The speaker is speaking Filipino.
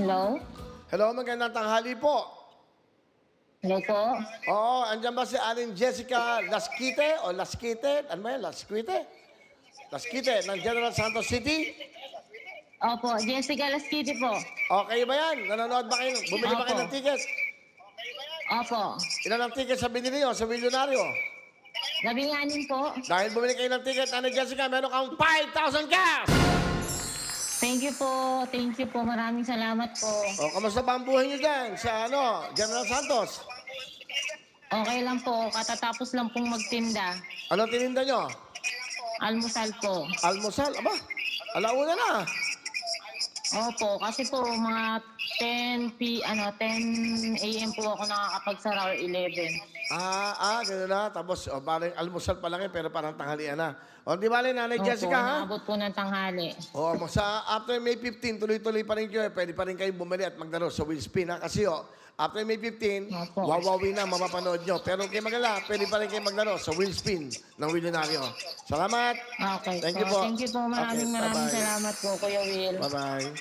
Hello? Hello, magandang tanghali po. Hello po? Oo, andyan ba si Aling Jessica Lasquite o Lasquite? Ano ba yan? Lasquite? Lasquite ng General Santos City? Opo, Jessica Lasquiti po. Okay ba yan? Nanonood ba kayo? Bumili ba kayo ng Opo. ticket? Opo. Ilan ang ticket sa binili nyo sa milyonaryo? 16 po. Dahil bumili kayo ng ticket, Aling Jessica, meron kang 5,000 cash! Thank you po. Thank you po. Maraming salamat po. O, kamusta ba ang buhay nyo dyan sa General Santos? Okay lang po. Katatapos lang pong magtinda. Ano tininda nyo? Almusal po. Almusal? Aba, alauna na. Opo, kasi po mga 10 a.m. po ako nakakapagsara or 11. Gano'n na. Tapos, parang almusal pa lang pero parang tanghalian na. O, di bale, Nanay Opo, Jessica, ha? naabot po ng tanghali. O, sa after May 15, tuloy-tuloy pa rin kayo. Pwede pa rin kayo bumili at magdaro sa Will Spin, ha? Kasi, after May 15, Opo. wawawi na, mapapanood nyo. Pero kayo magala, pwede pa rin kayo magdaro sa Will Spin ng Willionario. Salamat! Okay Thank you po. Thank you po. Maraming Okay, bye-bye. salamat po, Kuya Will. Bye-bye.